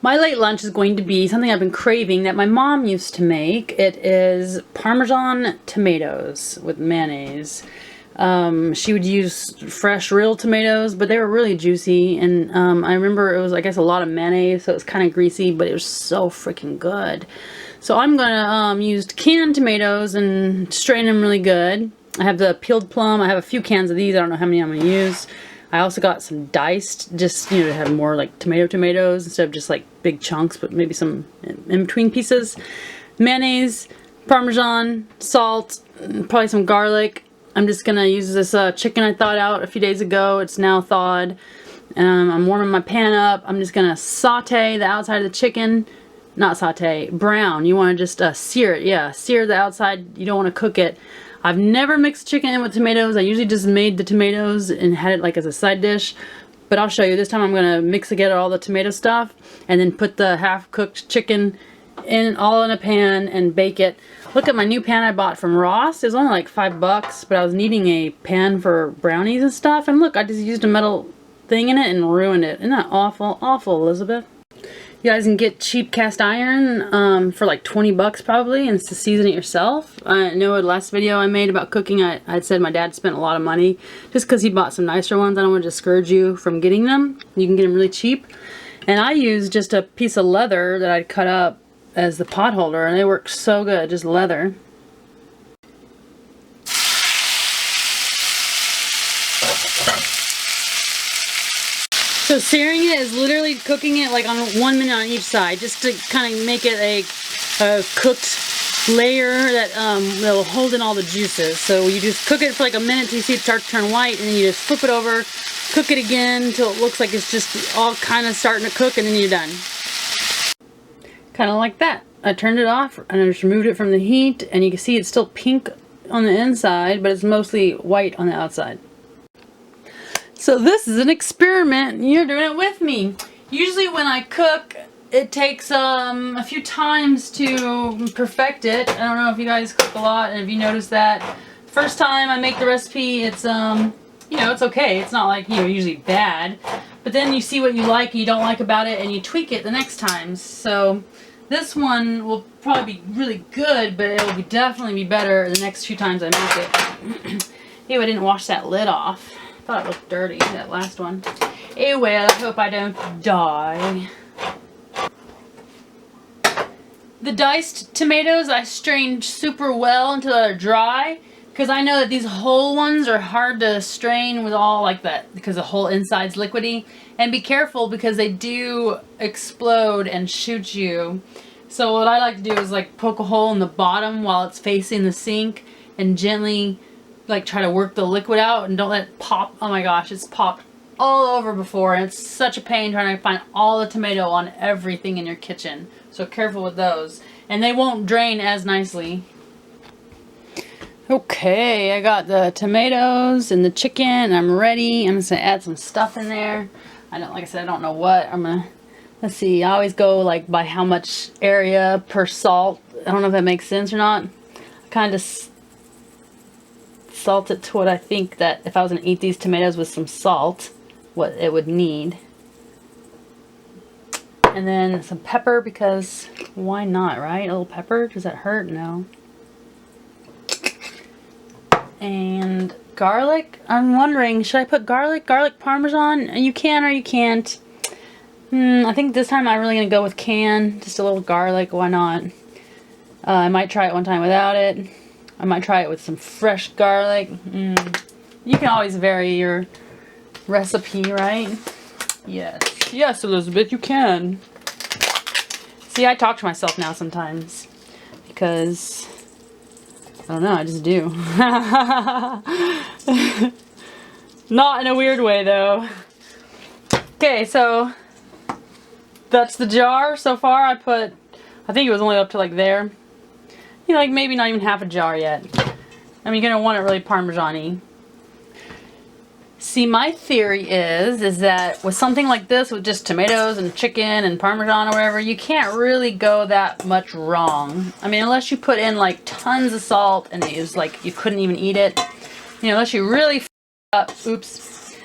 My late lunch is going to be something I've been craving that my mom used to make. It is Parmesan tomatoes with mayonnaise. She would use fresh real tomatoes, but they were really juicy, and I remember it was, I guess, a lot of mayonnaise, so it was kind of greasy, but it was so freaking good. So I'm gonna use canned tomatoes and strain them really good. I have the peeled plum. I have a few cans of these. I don't know how many I'm gonna use. I also got some diced, just, you know, to have more like tomatoes instead of just like big chunks, but maybe some in between pieces. Mayonnaise, Parmesan, salt, probably some garlic. I'm just gonna use this chicken I thawed out a few days ago. It's now thawed. I'm warming my pan up. I'm just gonna saute the outside of the chicken. Not saute, brown. You wanna just sear it, yeah. Sear the outside, you don't wanna cook it. I've never mixed chicken in with tomatoes. I usually just made the tomatoes and had it like as a side dish. But I'll show you. This time I'm going to mix together all the tomato stuff and then put the half-cooked chicken all in a pan and bake it. Look at my new pan I bought from Ross. It was only like $5, but I was needing a pan for brownies and stuff. And look, I just used a metal thing in it and ruined it. Isn't that awful? Awful, Elizabeth. You guys can get cheap cast iron for like $20 probably, and to season it yourself. I know the last video I made about cooking, I'd said my dad spent a lot of money just because he bought some nicer ones. I don't want to discourage you from getting them. You can get them really cheap. And I used just a piece of leather that I'd cut up as the pot holder, and they work so good, just leather. So searing it is literally cooking it like on 1 minute on each side, just to kind of make it a cooked layer that will hold in all the juices. So you just cook it for like a minute till you see it start to turn white, and then you just flip it over, cook it again until it looks like it's just all kind of starting to cook, and then you're done. Kind of like that. I turned it off and I just removed it from the heat, and you can see it's still pink on the inside, but it's mostly white on the outside. So this is an experiment, and you're doing it with me. Usually when I cook, it takes a few times to perfect it. I don't know if you guys cook a lot, and if you notice that. First time I make the recipe, it's, you know, it's okay. It's not like, you know, usually bad. But then you see what you like and you don't like about it, and you tweak it the next time. So this one will probably be really good, but it will definitely be better the next few times I make it. Ew, I didn't wash that lid off. I thought it looked dirty, that last one. Anyway, I hope I don't die. The diced tomatoes I strained super well until they're dry, because I know that these whole ones are hard to strain with all like that, because the whole inside's liquidy. And be careful, because they do explode and shoot you. So what I like to do is like poke a hole in the bottom while it's facing the sink and gently like try to work the liquid out, and don't let it pop. Oh my gosh, it's popped all over before, and it's such a pain trying to find all the tomato on everything in your kitchen. So careful with those, and they won't drain as nicely. Okay, I got the tomatoes and the chicken. I'm ready. I'm just gonna add some stuff in there. Like I said, I don't know what I'm gonna. Let's see. I always go like by how much area per salt. I don't know if that makes sense or not. I kind of salt it to what I think that if I was going to eat these tomatoes with some salt, what it would need. And then some pepper, because why not, right? A little pepper. Does that hurt? No. And garlic. I'm wondering, should I put garlic Parmesan? You can or you can't. I think this time I'm really going to go with can. Just a little garlic. Why not? I might try it one time without it. I might try it with some fresh garlic. You can always vary your recipe, right? Yes. Yes, Elizabeth, you can. See, I talk to myself now sometimes. Because, I don't know, I just do. Not in a weird way, though. Okay, so that's the jar so far. I think it was only up to like there. You know, like maybe not even half a jar yet. I mean, you're gonna want it really Parmesan-y. See, my theory is that with something like this, with just tomatoes and chicken and Parmesan or whatever, you can't really go that much wrong. I mean, unless you put in like tons of salt and it was like you couldn't even eat it. You know, unless you really f up, oops,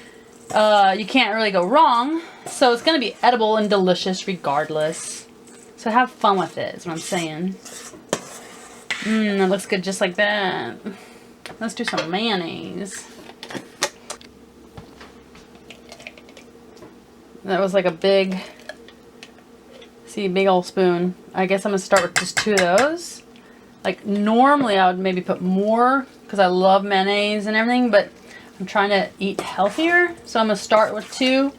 You can't really go wrong. So it's going to be edible and delicious regardless. So have fun with it, is what I'm saying. It looks good just like that. Let's do some mayonnaise. That was like a big, see, big old spoon. I guess I'm going to start with just 2 of those. Like normally I would maybe put more because I love mayonnaise and everything, but I'm trying to eat healthier. So I'm going to start with 2.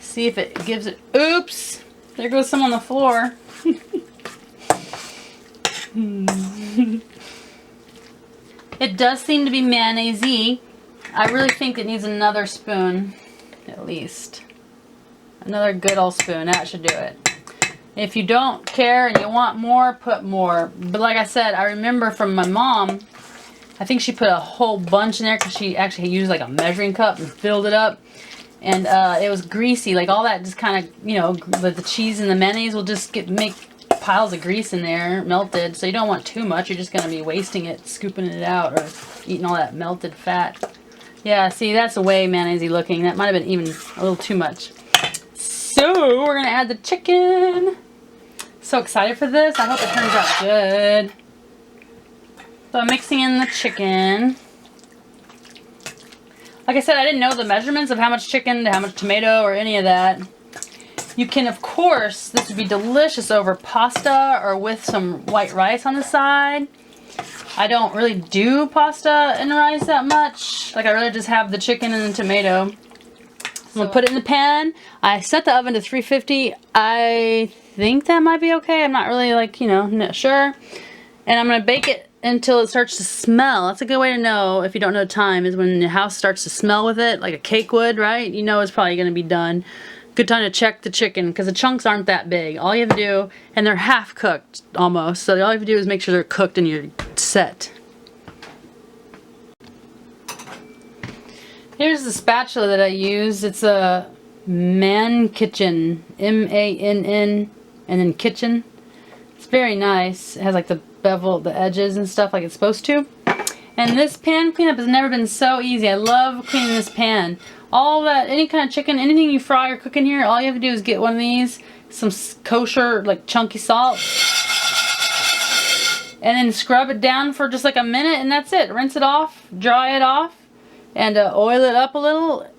See if it gives it, oops, there goes some on the floor. It does seem to be mayonnaise-y. I really think it needs another spoon, at least. Another good old spoon, that should do it. If you don't care and you want more, put more. But like I said, I remember from my mom, I think she put a whole bunch in there because she actually used like a measuring cup and filled it up. And it was greasy, like all that just kind of, you know, the cheese and the mayonnaise will just make piles of grease in there, melted. So you don't want too much, you're just going to be wasting it, scooping it out, or eating all that melted fat. Yeah, see, that's way mayonnaise-y looking. That might have been even a little too much. So we're going to add the chicken. So excited for this. I hope it turns out good. So I'm mixing in the chicken. Like I said, I didn't know the measurements of how much chicken to how much tomato or any of that. You can, of course, this would be delicious over pasta or with some white rice on the side. I don't really do pasta and rice that much. Like I really just have the chicken and the tomato. I'm going to put it in the pan. I set the oven to 350. I think that might be okay. I'm not really like, you know, sure. And I'm going to bake it until it starts to smell. That's a good way to know if you don't know time, is when the house starts to smell with it, like a cake would, right? You know it's probably going to be done. Good time to check the chicken because the chunks aren't that big. All you have to do, and they're half cooked almost, so all you have to do is make sure they're cooked and you're set. Here's the spatula that I use. It's a Man Kitchen, M-A-N-N, and then kitchen. It's very nice. It has like the bevel, the edges and stuff like it's supposed to. And this pan cleanup has never been so easy. I love cleaning this pan. All that, any kind of chicken, anything you fry or cook in here, all you have to do is get one of these, some kosher, like chunky salt, and then scrub it down for just like a minute, and that's it. Rinse it off, dry it off, and oil it up a little.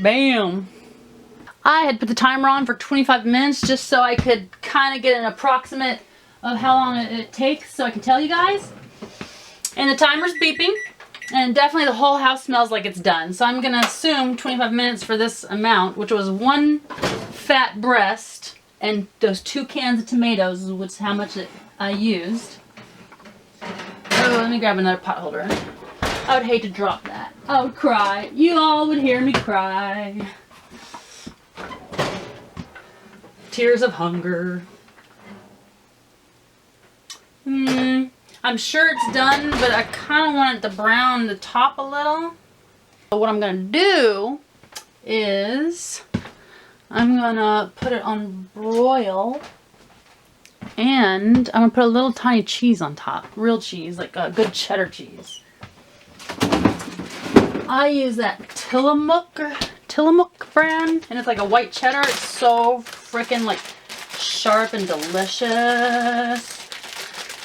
Bam! I had put the timer on for 25 minutes just so I could kind of get an approximate of how long it takes so I can tell you guys. And the timer's beeping, and definitely the whole house smells like it's done. So I'm going to assume 25 minutes for this amount, which was 1 fat breast and those 2 cans of tomatoes, which is how much I used. Oh, let me grab another pot holder. I would hate to drop that. I would cry. You all would hear me cry. Tears of hunger. I'm sure it's done, but I kind of want it to brown the top a little. So what I'm going to do is I'm going to put it on broil, and I'm going to put a little tiny cheese on top. Real cheese, like a good cheddar cheese. I use that Tillamook brand, and it's like a white cheddar. It's so freaking like sharp and delicious.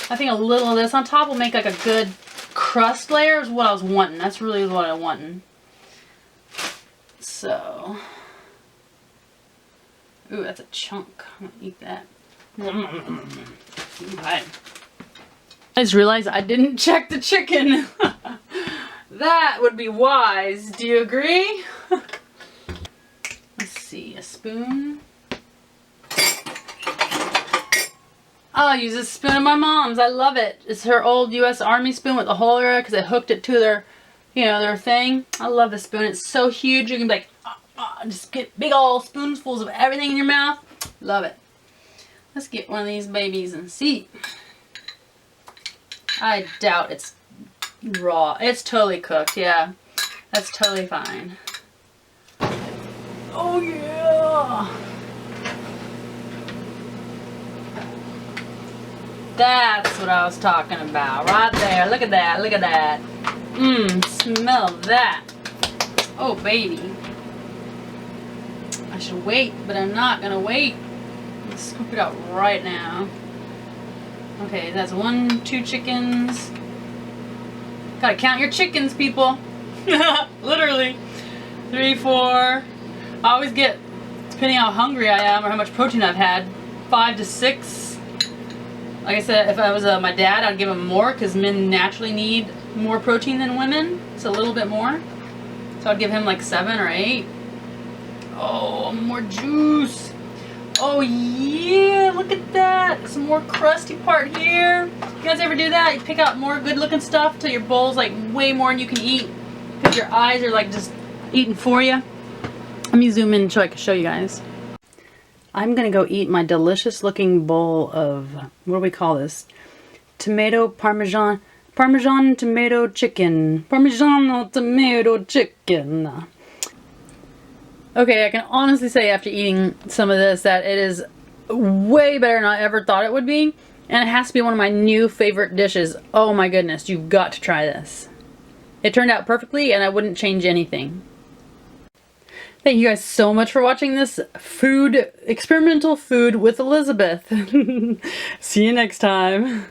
I think a little of this on top will make like a good crust layer is what I was wanting. That's really what I wanted. So, ooh, that's a chunk. I'm gonna eat that. Okay. I just realized I didn't check the chicken. That would be wise. Do you agree? Let's see, a spoon. I'll use this spoon of my mom's. I love it. It's her old U.S. Army spoon with a hole in it because it hooked it to their, you know, their thing. I love this spoon. It's so huge. You can be like, just get big old spoonfuls of everything in your mouth. Love it. Let's get one of these babies and see. I doubt it's raw. It's totally cooked. Yeah, that's totally fine. Oh yeah. That's what I was talking about. Right there. Look at that. Look at that. Smell that. Oh, baby. I should wait, but I'm not gonna wait. Let's scoop it out right now. Okay, that's 1, 2 chickens. Gotta count your chickens, people. Literally. 3, 4. I always get, depending how hungry I am or how much protein I've had, 5 to 6. Like I said, if I was my dad, I'd give him more because men naturally need more protein than women. It's a little bit more. So I'd give him like 7 or 8. Oh, more juice. Oh yeah, look at that. Some more crusty part here. You guys ever do that? You pick out more good looking stuff till your bowl's like way more than you can eat because your eyes are like just eating for you. Let me zoom in so I can show you guys. I'm gonna go eat my delicious looking bowl of, what do we call this? Tomato Parmesan tomato chicken. Parmigiano tomato chicken. Okay, I can honestly say after eating some of this that it is way better than I ever thought it would be. And it has to be one of my new favorite dishes. Oh my goodness, you've got to try this. It turned out perfectly and I wouldn't change anything. Thank you guys so much for watching this experimental food with Elizabeth. See you next time.